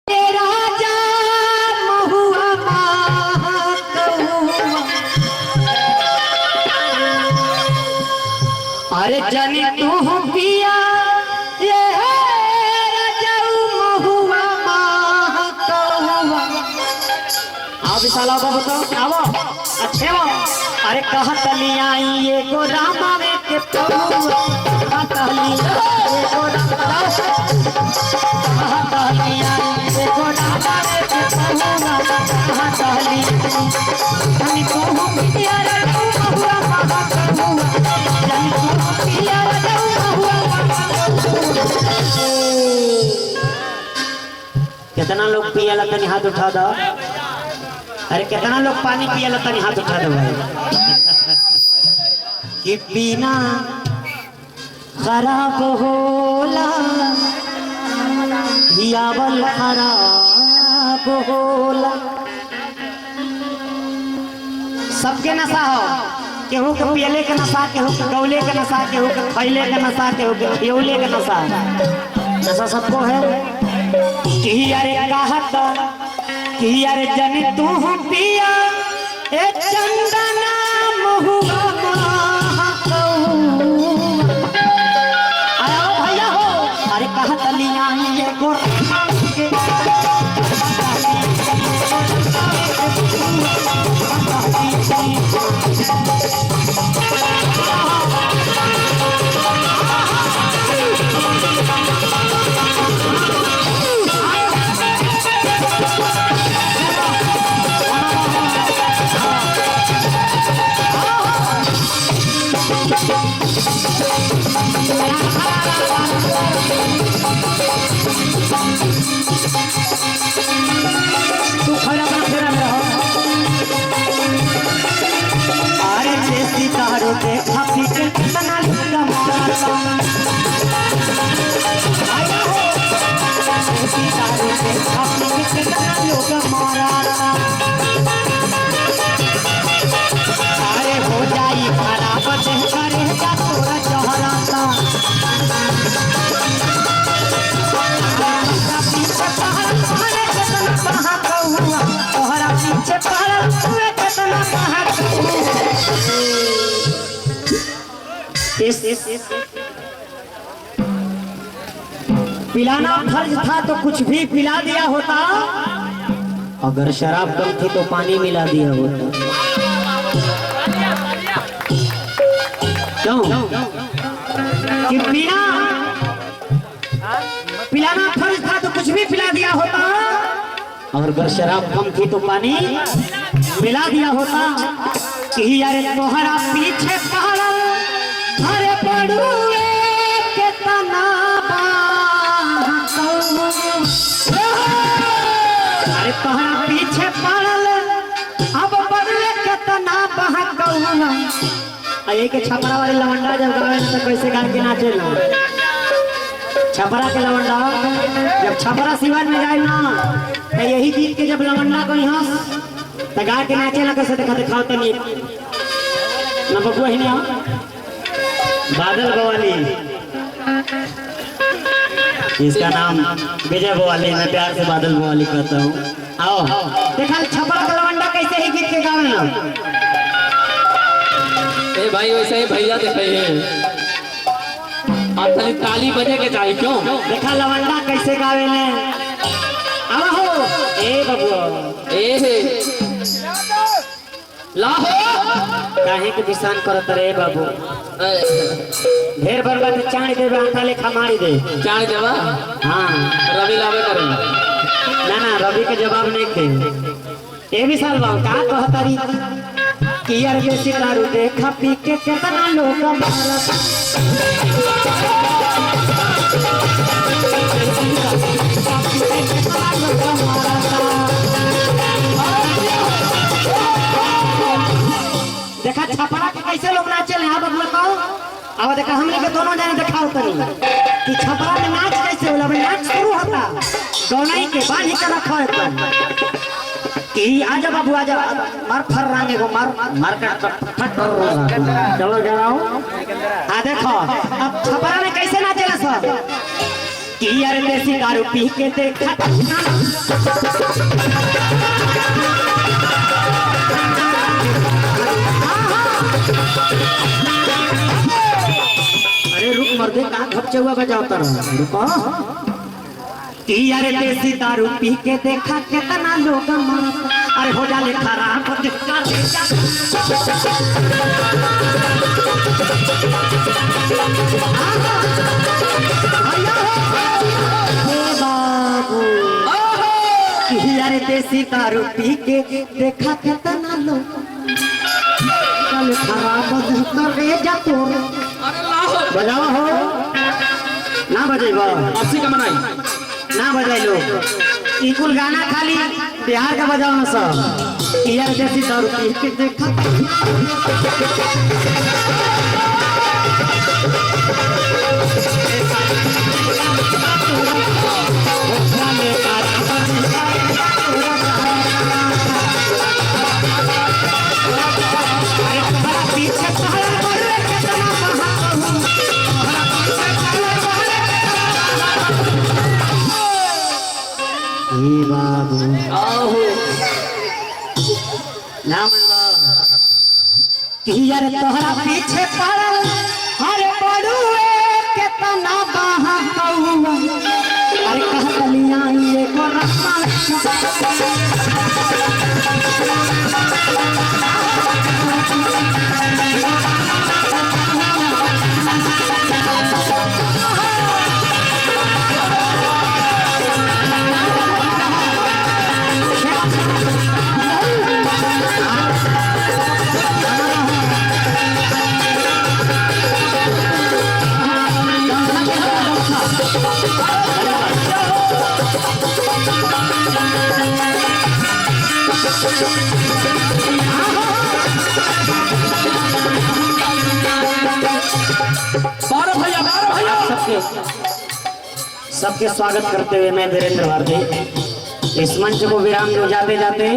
राजा महुआ अरे जनी तू पिया ये महुआ आप साला का बताओ आवो अच्छे वो अरे कहत आई ये को रामा में के पहुआ कहतली ये को रामा कहतली ये को रामा में के पहुआ कहतली हम तो पिया रे महुआ जनी तू पिया रे महुआ कितना लोग पियला तनी हाथ उठा दो। अरे कितना लोग पानी पियला तनी हाथ उठा दो भाई। कि बिना खराब होला हियावल खराब होला। सबके नशा हो, केहू के पियले के नशा, केहू के गौले के नशा, केहू के खैले के नशा, केहू के पियोले के नशा। नशा सबको है कि अरे कहत कि अरे जन तू पिया ए चंदना महुआ अरे भैया हो अरे कहत लिया ये गोर देखा पीछे कितना लुका मारता आया हो सितारे देखा पीछे कितना लुका मारता अरे हो जाई खराब देह करे जा तोरा चहराता पीछे पहाड़ तुम्हारे कितना कहाँ कहूँगा तोहरा पीछे पहाड़ तुम्हें कितना कहाँ पिलाना फर्ज था तो कुछ भी पिला दिया होता। अगर शराब कम थी तो पानी मिला दिया होता। क्यों कि पिलाना फर्ज था तो कुछ भी पिला दिया होता। और अगर शराब कम थी तो पानी मिला दिया होता। कि यार तोहरा पीछे पहाड़ अरे पड़ुए के तना अरे तोहरा पीछे पड़ल अब पड़ुए के तना बहकौना ये के छपरा वाले लवंडा जब गावे तो कैसे गा के नाचे ना। छपरा के लवंडा जब छपरा सिवान में जाए ना तो यही गीत के जब लवंडा को यहाँ तो गा के नाचे ना कैसे दिखाओ तो नहीं ना बबुआ ही नहीं आओ बादल बवाली इसका नाम विजय बवाली मैं प्यार से बादल बवाली कहता हूँ। आओ देखा छपरा का लवंडा कैसे ही गीत के गावे ना। ए भाई वैसे ही भैया दिखाइए आप खाली ताली बजे के चाहिए क्यों। देखा लवंडा कैसे गावे ने। आओ ए बबुआ ए लाहो काहे के विसान करत रे बाबू। ढेर बरबा तो चाण देबे आंखा लेखा मारी दे। चाण देवा हां रवि लावे करे ना ना रवि के जवाब नहीं के। ए भी साल बा का कहतारी कि यार ये सितारू देखा पी के कितना लोग मारत देखा छपरा के कैसे लोग नाचे यहाँ पर बताओ। अब देखा हमने के दोनों जाने दिखाओ तनी कि छपरा में नाच कैसे होला। नाच शुरू होता गौनाई के बांध के रखा है कि आजा बाबू आजा मार फर रांगे को मार मार का फट चलो जराओ। देखो अब छपरा में कैसे नाचेला सब कि यार देसी दारू पी के देखा अरे रुक मर्दे कहाँ खपचे हुआ बजाओ तरह रुको कि यार देसी दारू पी के देखा कितना लोग मरत अरे हो जाले खराब दिखता ले जा बाबू यार देसी दारू पी के देखा कितना लोग कल खराब दिखता ले जा तो अरे लाहो बजावा हो ना बजेबा अस्सी का मनाई ना बजाई लोग ई कुल गाना खाली बिहार का बजाओ ना सब यार देसी दारू पी के देखा पीछे बाबू आहो नाम यार तोहरा पीछे पड़ल हर बड़ुए केतना बाहा कौआ अरे कहलिया ये को बारह भैया सबके स्वागत करते हुए मैं वीरेंद्र भारती इस मंच को विराम दो जाते जाते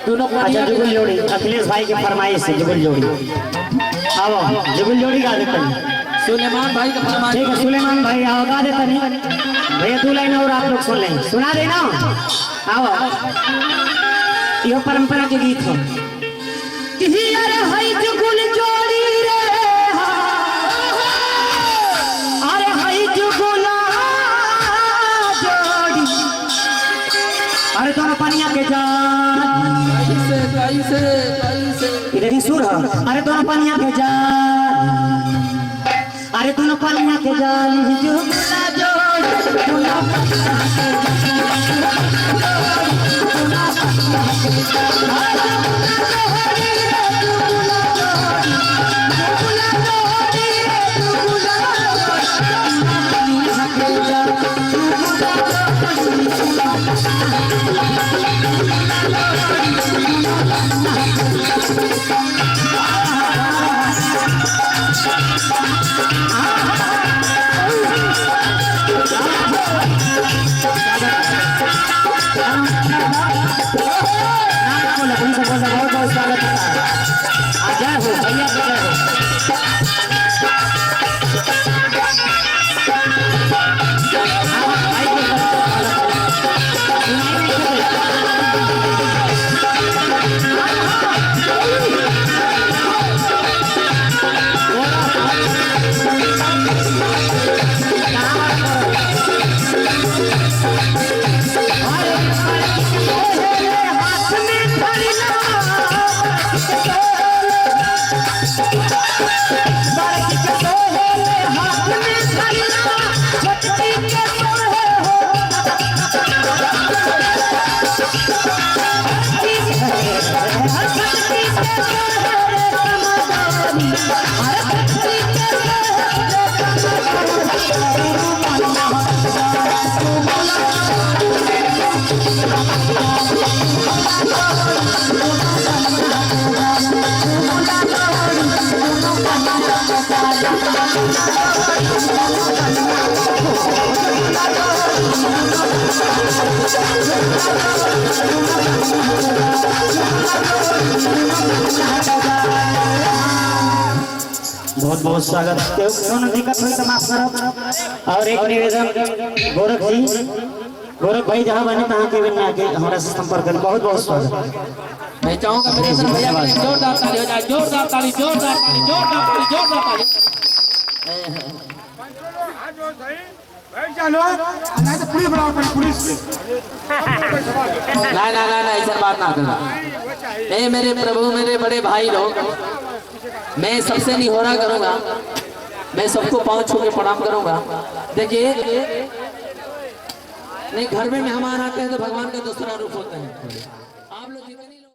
दोनों अच्छा जुगुल जोड़ी अखिलेश भाई की फरमाइश है जुगुल जोड़ी आओ जुगुल जोड़ी गा देते हैं सुलेमान भाई का फरमान ठीक है सुलेमान भाई आओ गा देते हैं भैया 2 लाइन और आप लोग सुन लें सुना देना आओ ये परंपरा के गीत हो यार हई जुगुल जोड़ी रे अरे हई जुगुला जोड़ी अरे दोनों पनिया के जा इधर ही सुर है अरे दोनों पनिया के जा अरे दोनों पनिया के जाली जुगुला जोड़ी बहुत बहुत स्वागत है जय हो भैया जय हो बहुत बहुत बहुत स्वागत। कौन दिक्कत हुई तो माफ करो। और एक निवेदन, गोरख भाई जहाँ बने तहाँ के भी आके हमारा से संपर्क करें। बहुत बहुत स्वागत। मैं चाहूंगा मेरे सर भैया के लिए जोरदार ताली हो जाए, जोरदार ताली, जोरदार ताली, जोरदार ताली, जोरदार ताली। ना ऐसा बात ना करना। ए मेरे प्रभु, मेरे बड़े भाई लोग, मैं सबसे निहोरा करूंगा, मैं सबको पांव छू के प्रणाम करूंगा। देखिए, नहीं घर में मेहमान आते हैं तो भगवान का दूसरा रूप होता है।